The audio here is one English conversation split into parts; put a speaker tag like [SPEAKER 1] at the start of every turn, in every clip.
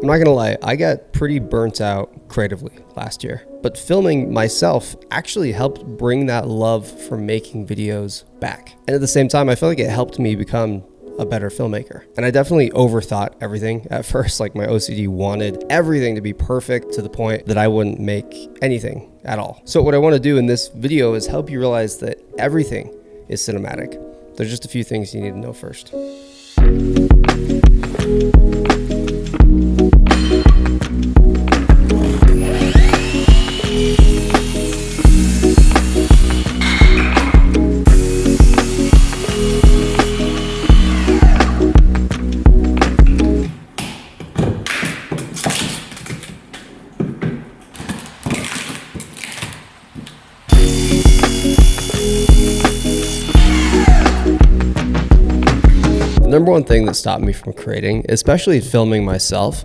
[SPEAKER 1] I'm not gonna lie, I got pretty burnt out creatively last year, but filming myself actually helped bring that love for making videos back. And at the same time, I feel like it helped me become a better filmmaker. And I definitely overthought everything at first. Like, my OCD wanted everything to be perfect to the point that I wouldn't make anything at all. So what I want to do in this video is help you realize that everything is cinematic. There's just a few things you need to know first. The number one thing that stopped me from creating, especially filming myself,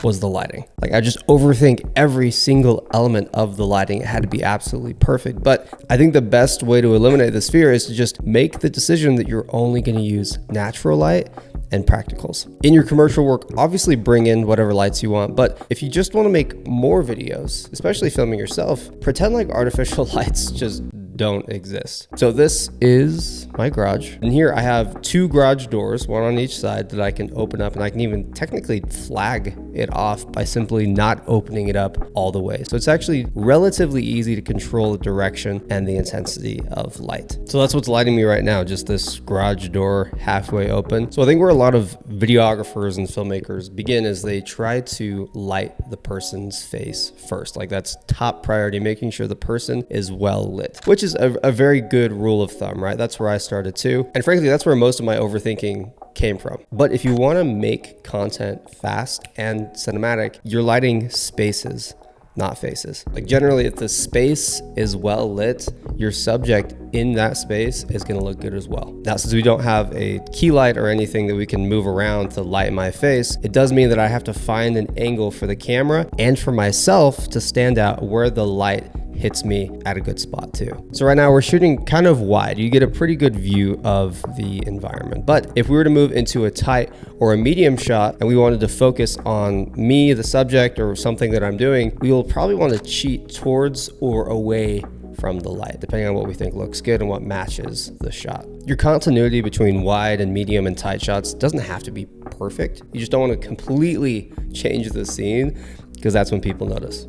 [SPEAKER 1] was the lighting. Like, I just overthink every single element of the lighting. It had to be absolutely perfect. But I think the best way to eliminate this fear is to just make the decision that you're only going to use natural light and practicals. In your commercial work, obviously bring in whatever lights you want, but if you just want to make more videos, especially filming yourself, pretend like artificial lights just don't exist. So this is my garage, and here I have two garage doors, one on each side, that I can open up, and I can even technically flag it off by simply not opening it up all the way. So it's actually relatively easy to control the direction and the intensity of light. So that's what's lighting me right now, just this garage door halfway open. So I think where a lot of videographers and filmmakers begin is they try to light the person's face first. Like, that's top priority, making sure the person is well lit, which is a very good rule of thumb, right? That's where I started too. And frankly, that's where most of my overthinking came from. But if you want to make content fast and cinematic, you're lighting spaces, not faces. Like, generally, if the space is well lit, your subject in that space is going to look good as well. Now, since we don't have a key light or anything that we can move around to light my face, it does mean that I have to find an angle for the camera and for myself to stand out where the light hits me at a good spot too. So right now we're shooting kind of wide. You get a pretty good view of the environment. But if we were to move into a tight or a medium shot and we wanted to focus on me, the subject, or something that I'm doing, we will probably want to cheat towards or away from the light, depending on what we think looks good and what matches the shot. Your continuity between wide and medium and tight shots doesn't have to be perfect. You just don't want to completely change the scene, because that's when people notice.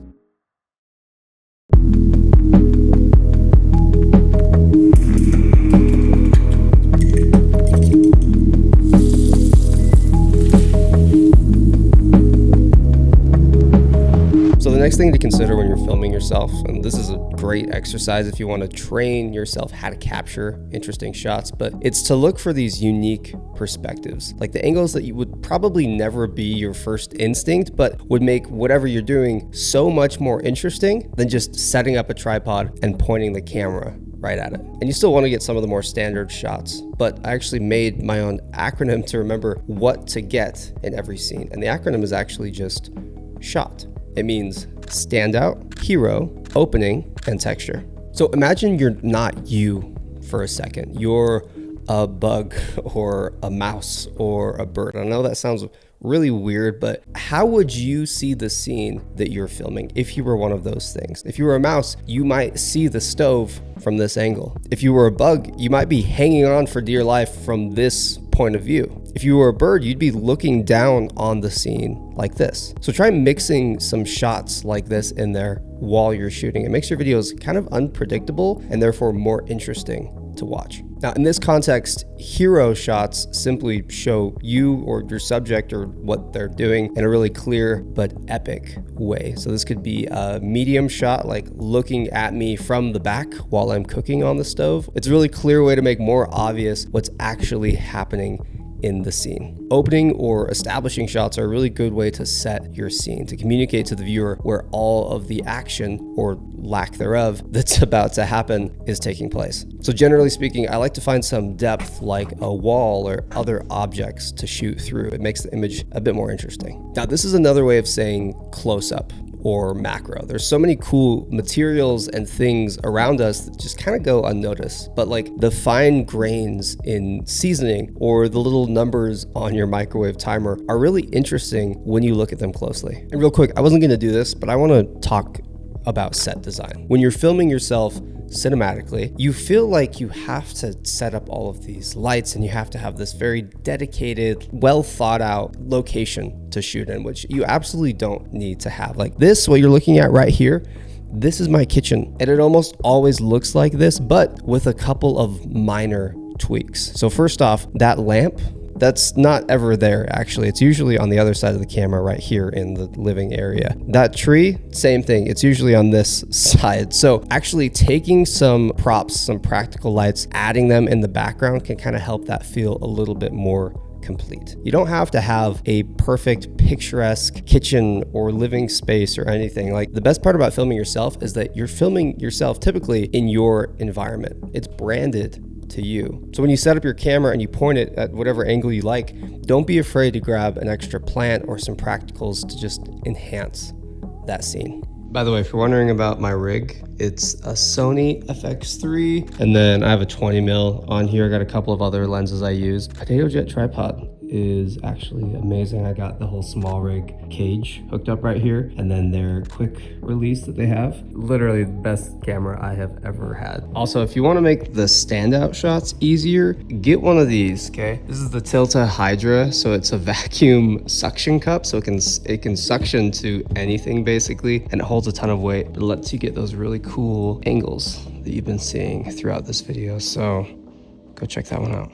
[SPEAKER 1] So the next thing to consider when you're filming yourself, and this is a great exercise if you want to train yourself how to capture interesting shots, but it's to look for these unique perspectives, like the angles that you would probably never be your first instinct, but would make whatever you're doing so much more interesting than just setting up a tripod and pointing the camera right at it. And you still want to get some of the more standard shots, but I actually made my own acronym to remember what to get in every scene. And the acronym is actually just SHOT. It means standout, hero, opening, and texture. So imagine you're not you for a second. You're a bug or a mouse or a bird. I know that sounds really weird, but how would you see the scene that you're filming if you were one of those things? If you were a mouse, you might see the stove from this angle. If you were a bug, you might be hanging on for dear life from this point of view. If you were a bird, you'd be looking down on the scene like this. So try mixing some shots like this in there while you're shooting. It makes your videos kind of unpredictable and therefore more interesting to watch. Now, in this context, hero shots simply show you or your subject or what they're doing in a really clear but epic way. So this could be a medium shot, like looking at me from the back while I'm cooking on the stove. It's a really clear way to make more obvious what's actually happening in the scene. Opening or establishing shots are a really good way to set your scene, to communicate to the viewer where all of the action or lack thereof that's about to happen is taking place. So generally speaking, I like to find some depth, like a wall or other objects to shoot through. It makes the image a bit more interesting. Now, this is another way of saying close up or macro. There's so many cool materials and things around us that just kind of go unnoticed, but like the fine grains in seasoning or the little numbers on your microwave timer are really interesting when you look at them closely. And real quick, I wasn't gonna do this, but I wanna talk about set design. When you're filming yourself cinematically, you feel like you have to set up all of these lights and you have to have this very dedicated, well thought out location to shoot in, which you absolutely don't need to have. Like this, what you're looking at right here, this is my kitchen, and it almost always looks like this, but with a couple of minor tweaks. So first off, that lamp, that's not ever there, actually. It's usually on the other side of the camera right here in the living area. That tree, same thing. It's usually on this side. So actually taking some props, some practical lights, adding them in the background can kind of help that feel a little bit more complete. You don't have to have a perfect picturesque kitchen or living space or anything. Like the best part about filming yourself is that you're filming yourself typically in your environment. It's branded to you. So when you set up your camera and you point it at whatever angle you like, don't be afraid to grab an extra plant or some practicals to just enhance that scene. By the way, if you're wondering about my rig, it's a Sony FX3, and then I have a 20mm on here. I got a couple of other lenses I use. Potato Jet tripod is actually amazing. I got the whole small rig cage hooked up right here, and then their quick release that they have. Literally the best camera I have ever had. Also, if you want to make the standout shots easier, get one of these, okay? This is the Tilta Hydra, so it's a vacuum suction cup, so it can suction to anything basically, and it holds a ton of weight. It lets you get those really cool angles that you've been seeing throughout this video, so go check that one out.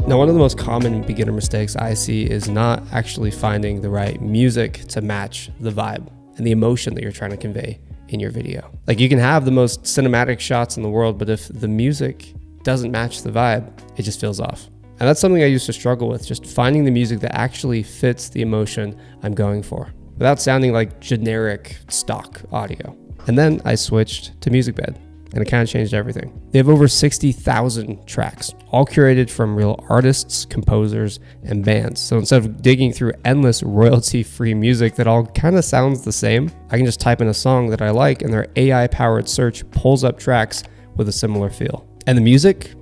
[SPEAKER 1] Now, one of the most common beginner mistakes I see is not actually finding the right music to match the vibe and the emotion that you're trying to convey in your video. Like you can have the most cinematic shots in the world, but if the music doesn't match the vibe, it just feels off. And that's something I used to struggle with, just finding the music that actually fits the emotion I'm going for without sounding like generic stock audio. And then I switched to MusicBed, and it kind of changed everything. They have over 60,000 tracks, all curated from real artists, composers, and bands. So instead of digging through endless royalty-free music that all kind of sounds the same, I can just type in a song that I like, and their AI-powered search pulls up tracks with a similar feel. And the music,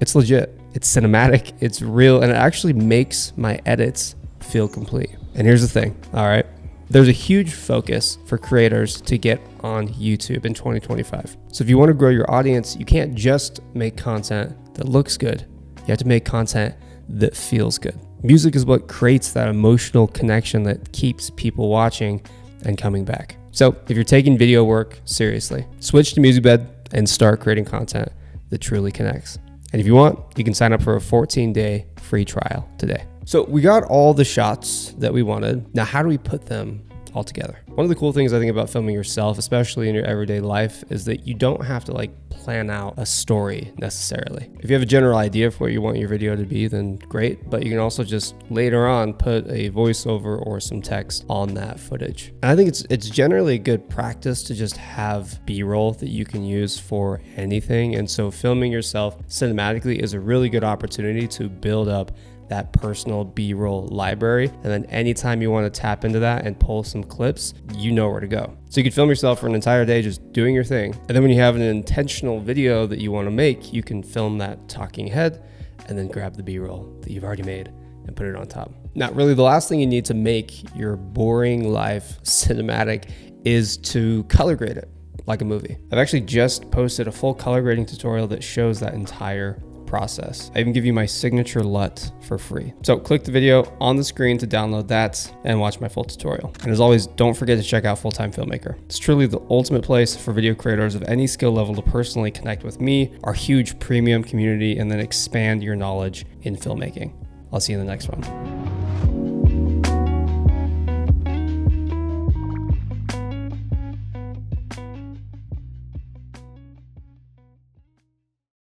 [SPEAKER 1] it's legit. It's cinematic, it's real, and it actually makes my edits feel complete. And here's the thing, all right? There's a huge focus for creators to get on YouTube in 2025. So if you want to grow your audience, you can't just make content that looks good. You have to make content that feels good. Music is what creates that emotional connection that keeps people watching and coming back. So if you're taking video work seriously, switch to MusicBed and start creating content that truly connects. And if you want, you can sign up for a 14-day free trial today. So we got all the shots that we wanted. Now, how do we put them all together? One of the cool things I think about filming yourself, especially in your everyday life, is that you don't have to like plan out a story necessarily. If you have a general idea for what you want your video to be, then great, but you can also just later on put a voiceover or some text on that footage. And I think it's generally a good practice to just have B-roll that you can use for anything. And so filming yourself cinematically is a really good opportunity to build up that personal B-roll library. And then anytime you want to tap into that and pull some clips, you know where to go. So you could film yourself for an entire day just doing your thing. And then when you have an intentional video that you want to make, you can film that talking head and then grab the B-roll that you've already made and put it on top. Now, really the last thing you need to make your boring life cinematic is to color grade it like a movie. I've actually just posted a full color grading tutorial that shows that entire process. I even give you my signature LUT for free. So click the video on the screen to download that and watch my full tutorial. And as always, don't forget to check out Full-Time Filmmaker. It's truly the ultimate place for video creators of any skill level to personally connect with me, our huge premium community, and then expand your knowledge in filmmaking. I'll see you in the next one.